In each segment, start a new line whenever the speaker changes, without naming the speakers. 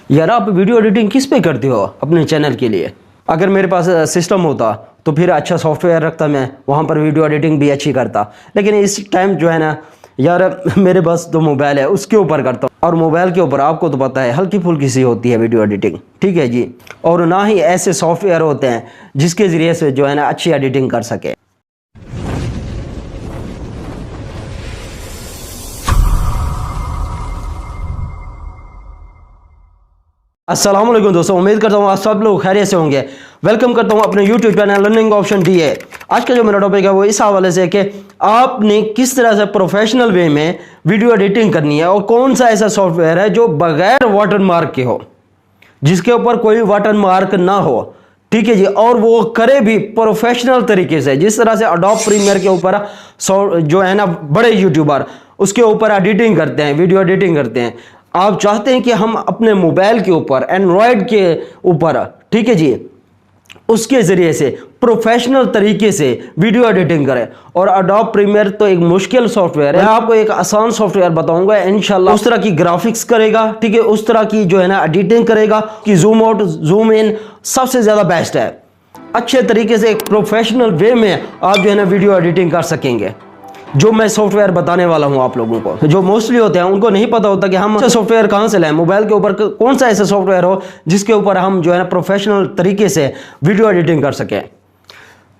यार आप video editing किस पे करते हो अपने चैनल के लिए? अगर मेरे पास सिस्टम होता तो फिर अच्छा सॉफ्टवेयर रखता, मैं वहाँ पर वीडियो एडिटिंग भी अच्छी करता। लेकिन इस टाइम जो है ना यार, मेरे पास तो मोबाइल है, उसके ऊपर करता हूँ। और मोबाइल के ऊपर आपको तो पता है हल्की फुल्की सी होती है वीडियो एडिटिंग, ठीक है जी। और ना ही ऐसे सॉफ्टवेयर होते हैं जिसके ज़रिए से जो है ना अच्छी एडिटिंग कर सके। अस्सलाम वालेकुम दोस्तों, उम्मीद करता हूँ आप सब लोग खैरियत से होंगे। वेलकम करता हूँ अपने YouTube channel learning option D है। आज का जो मेरा टॉपिक है वो इस हवाले से कि आपने किस तरह से प्रोफेशनल वे में वीडियो एडिटिंग करनी है और कौन सा ऐसा सॉफ्टवेयर है जो बगैर वाटरमार्क के हो, जिसके ऊपर कोई वाटरमार्क ना हो, ठीक है जी। और वो करे भी प्रोफेशनल तरीके से, जिस तरह से एडोब प्रीमियर के ऊपर जो है ना बड़े यूट्यूबर उसके ऊपर एडिटिंग करते हैं, वीडियो एडिटिंग करते हैं। आप चाहते हैं कि हम अपने मोबाइल के ऊपर, एंड्रॉयड के ऊपर, ठीक है जी, उसके ज़रिए से प्रोफेशनल तरीके से वीडियो एडिटिंग करें। और एडोब प्रीमियर तो एक मुश्किल सॉफ्टवेयर है, मैं आपको एक आसान सॉफ्टवेयर बताऊंगा इंशाल्लाह। उस तरह की ग्राफिक्स करेगा, ठीक है, उस तरह की जो है ना एडिटिंग करेगा कि जूम आउट जूम इन सबसे ज़्यादा बेस्ट है। अच्छे तरीके से एक प्रोफेशनल वे में आप जो है ना वीडियो एडिटिंग कर सकेंगे। जो मैं सॉफ्टवेयर बताने वाला हूं आप लोगों को, जो मोस्टली होते हैं उनको नहीं पता होता कि हम सॉफ्टवेयर कहां से लाएं, मोबाइल के ऊपर कौन सा ऐसा सॉफ्टवेयर हो जिसके ऊपर हम जो है ना प्रोफेशनल तरीके से वीडियो एडिटिंग कर सकें।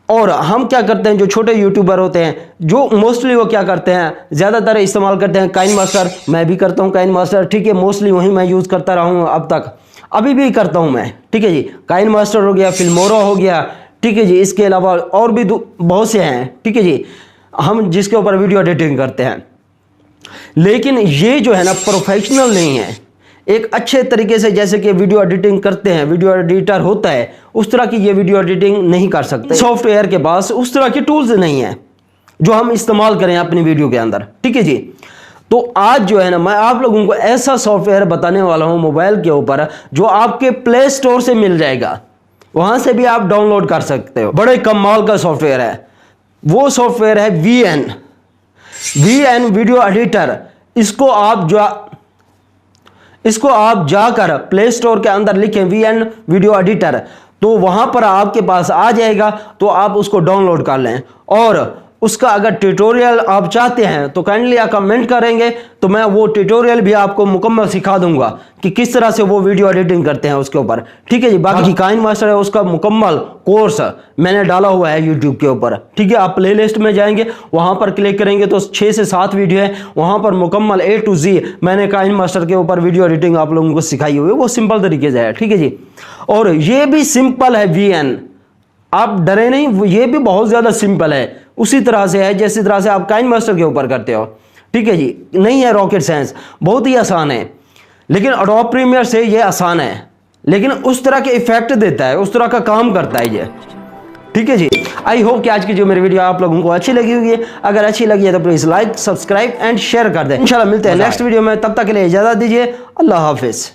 और हम क्या करते हैं, जो छोटे यूट्यूबर होते हैं, जो मोस्टली वो क्या करते हैं, ज़्यादातर इस्तेमाल करते हैं काइन मास्टर। मैं भी करता हूँ काइन मास्टर, ठीक है, मोस्टली वही मैं यूज़ करता रहा हूँ अब तक, अभी भी करता हूँ मैं, ठीक है जी। काइन मास्टर हो गया, फिल्मोरा हो गया, ठीक है जी। इसके अलावा और भी बहुत से हैं, ठीक है जी, हम जिसके ऊपर वीडियो एडिटिंग करते हैं। लेकिन ये जो है ना प्रोफेशनल नहीं है। एक अच्छे तरीके से जैसे कि वीडियो एडिटिंग करते हैं, वीडियो एडिटर होता है, उस तरह की ये वीडियो एडिटिंग नहीं कर सकते। सॉफ्टवेयर के पास उस तरह के टूल्स नहीं है जो हम इस्तेमाल करें अपनी वीडियो के अंदर, ठीक है जी। तो आज जो है ना मैं आप लोगों को ऐसा सॉफ्टवेयर बताने वाला हूं मोबाइल के ऊपर जो आपके प्ले स्टोर से मिल जाएगा, वहां से भी आप डाउनलोड कर सकते हो। बड़े कमाल का सॉफ्टवेयर है। वो सॉफ्टवेयर है वीएन वीडियो एडिटर। इसको आप जाकर प्ले स्टोर के अंदर लिखें वीएन वीडियो एडिटर, तो वहां पर आपके पास आ जाएगा। तो आप उसको डाउनलोड कर लें। और उसका अगर ट्यूटोरियल आप चाहते हैं तो काइंडली आप कमेंट करेंगे, तो मैं वो ट्यूटोरियल भी आपको मुकम्मल सिखा दूंगा कि किस तरह से वो वीडियो एडिटिंग करते हैं उसके ऊपर, ठीक है जी। बाकी काइन मास्टर है, उसका मुकम्मल कोर्स मैंने डाला हुआ है यूट्यूब के ऊपर, ठीक है। आप प्लेलिस्ट में जाएंगे, वहां पर क्लिक करेंगे तो 6 से 7 वीडियो है, वहां पर मुकम्मल A to Z मैंने काइन मास्टर के ऊपर वीडियो एडिटिंग आप लोगों को सिखाई हुई है। वो सिंपल तरीके से है, ठीक है जी। और ये भी सिंपल है वीएन, आप डरे नहीं, ये भी बहुत ज़्यादा सिंपल है। उसी तरह से है जैसी तरह से आप काइन मास्टर के ऊपर करते हो, ठीक है जी। नहीं है रॉकेट साइंस, बहुत ही आसान है। लेकिन एडोब प्रीमियर से ये आसान है, लेकिन उस तरह के इफेक्ट देता है, उस तरह का काम करता है ये, ठीक है जी। आई होप कि आज की जो मेरी वीडियो आप लोगों को अच्छी लगी होगी। अगर अच्छी लगी है तो please like, subscribe and share कर दें। इंशाल्लाह मिलते हैं नेक्स्ट वीडियो में, तब तक के लिए इजाज़त दीजिए। अल्लाह हाफिज़।